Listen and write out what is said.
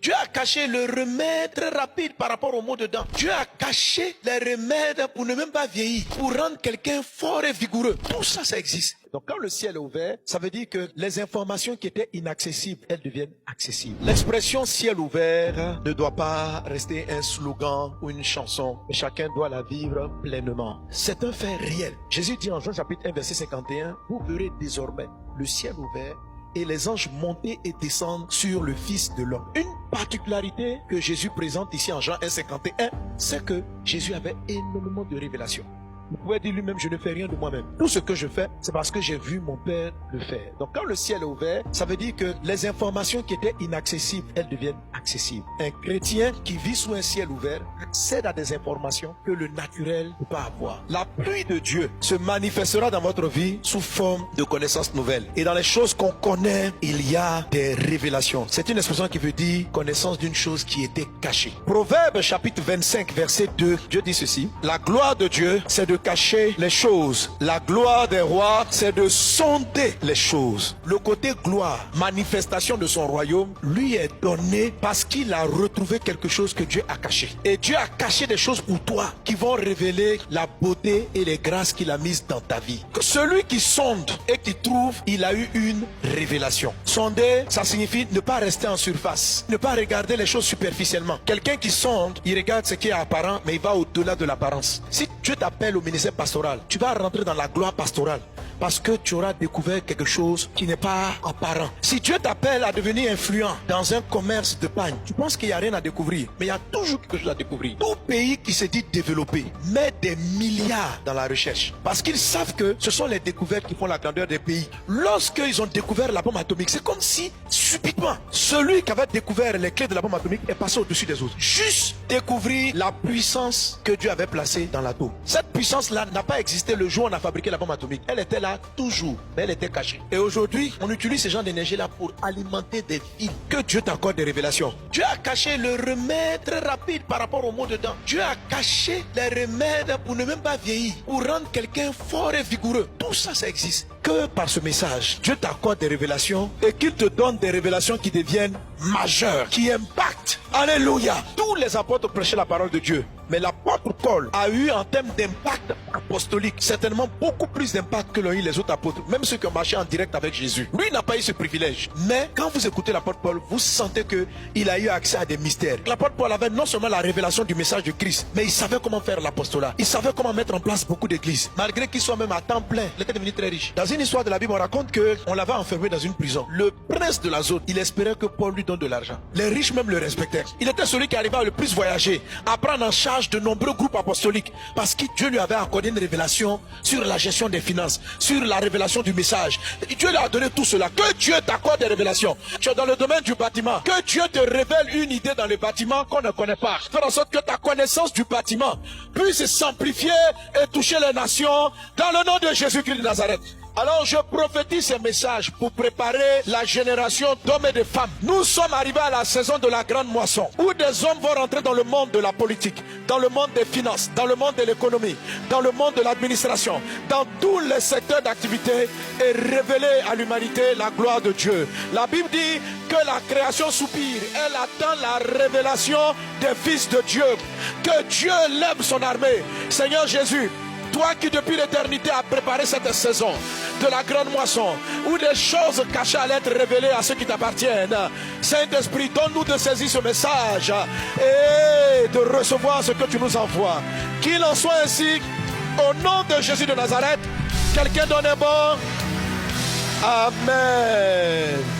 Dieu a caché le remède très rapide par rapport aux maux de dents. Dieu a caché les remèdes pour ne même pas vieillir, pour rendre quelqu'un fort et vigoureux. Tout ça, ça existe. Donc quand le ciel est ouvert, ça veut dire que les informations qui étaient inaccessibles, elles deviennent accessibles. L'expression ciel ouvert ne doit pas rester un slogan ou une chanson, mais chacun doit la vivre pleinement. C'est un fait réel. Jésus dit en Jean chapitre 1 verset 51, vous verrez désormais le ciel ouvert et les anges monter et descendre sur le Fils de l'homme. Une particularité que Jésus présente ici en Jean 1,51, c'est que Jésus avait énormément de révélations. Vous pouvez dire lui-même, je ne fais rien de moi-même. Tout ce que je fais, c'est parce que j'ai vu mon Père le faire. Donc quand le ciel est ouvert, ça veut dire que les informations qui étaient inaccessibles, elles deviennent accessibles. Un chrétien qui vit sous un ciel ouvert accède à des informations que le naturel ne peut pas avoir. La pluie de Dieu se manifestera dans votre vie sous forme de connaissances nouvelles. Et dans les choses qu'on connaît, il y a des révélations. C'est une expression qui veut dire connaissance d'une chose qui était cachée. Proverbe chapitre 25 verset 2, Dieu dit ceci, la gloire de Dieu, c'est de cacher les choses. La gloire des rois, c'est de sonder les choses. Le côté gloire, manifestation de son royaume, lui est donné parce qu'il a retrouvé quelque chose que Dieu a caché. Et Dieu a caché des choses pour toi qui vont révéler la beauté et les grâces qu'il a mises dans ta vie. Que celui qui sonde et qui trouve, il a eu une révélation. Sonder, ça signifie ne pas rester en surface, ne pas regarder les choses superficiellement. Quelqu'un qui sonde, il regarde ce qui est apparent, mais il va au-delà de l'apparence. Si Dieu t'appelle au ministère pastoral, tu vas rentrer dans la gloire pastorale parce que tu auras découvert quelque chose qui n'est pas apparent. Si Dieu t'appelle à devenir influent dans un commerce de pagne, tu penses qu'il n'y a rien à découvrir, mais il y a toujours quelque chose à découvrir. Tout pays qui se dit développé met des milliards dans la recherche parce qu'ils savent que ce sont les découvertes qui font la grandeur des pays. Lorsqu'ils ont découvert la bombe atomique, c'est comme si subitement celui qui avait découvert les clés de la bombe atomique est passé au-dessus des autres. Juste découvrir la puissance que Dieu avait placée dans l'atome. Cette puissance-là n'a pas existé le jour où on a fabriqué la bombe atomique. Elle était là toujours, mais elle était cachée. Et aujourd'hui, on utilise ce genre d'énergie-là pour alimenter des villes. Que Dieu t'accorde des révélations. Dieu a caché le remède très rapide par rapport aux maux de dents. Dieu a caché les remèdes pour ne même pas vieillir, pour rendre quelqu'un fort et vigoureux. Tout ça, ça existe. Que par ce message, Dieu t'accorde des révélations et qu'il te donne des révélations qui deviennent majeures, qui impactent. Alléluia. Tous les apôtres prêchaient la parole de Dieu. Mais l'apôtre Paul a eu en termes d'impact apostolique certainement beaucoup plus d'impact que l'ont eu les autres apôtres, même ceux qui ont marché en direct avec Jésus. Lui n'a pas eu ce privilège. Mais quand vous écoutez l'apôtre Paul, vous sentez qu'il a eu accès à des mystères. L'apôtre Paul avait non seulement la révélation du message de Christ, mais il savait comment faire l'apostolat. Il savait comment mettre en place beaucoup d'églises. Malgré qu'il soit même à temps plein, il était devenu très riche. Dans une histoire de la Bible, on raconte qu'on l'avait enfermé dans une prison. Le prince de la zone, il espérait que Paul lui donne de l'argent. Les riches même le respectaient. Il était celui qui arrivait à le plus voyager, à prendre en charge de nombreux groupes apostoliques, parce que Dieu lui avait accordé une révélation sur la gestion des finances, sur la révélation du message. Et Dieu lui a donné tout cela. Que Dieu t'accorde des révélations. Tu es dans le domaine du bâtiment. Que Dieu te révèle une idée dans le bâtiment qu'on ne connaît pas. Faire en sorte que ta connaissance du bâtiment puisse s'amplifier et toucher les nations dans le nom de Jésus-Christ de Nazareth. Alors je prophétise ces messages pour préparer la génération d'hommes et de femmes. Nous sommes arrivés à la saison de la grande moisson, où des hommes vont rentrer dans le monde de la politique, dans le monde des finances, dans le monde de l'économie, dans le monde de l'administration, dans tous les secteurs d'activité, et révéler à l'humanité la gloire de Dieu. La Bible dit que la création soupire, elle attend la révélation des fils de Dieu. Que Dieu lève son armée. Seigneur Jésus, toi qui depuis l'éternité as préparé cette saison de la grande moisson, où des choses cachées allaient être révélées à ceux qui t'appartiennent. Saint-Esprit, donne-nous de saisir ce message et de recevoir ce que tu nous envoies. Qu'il en soit ainsi, au nom de Jésus de Nazareth. Quelqu'un donne un bon Amen.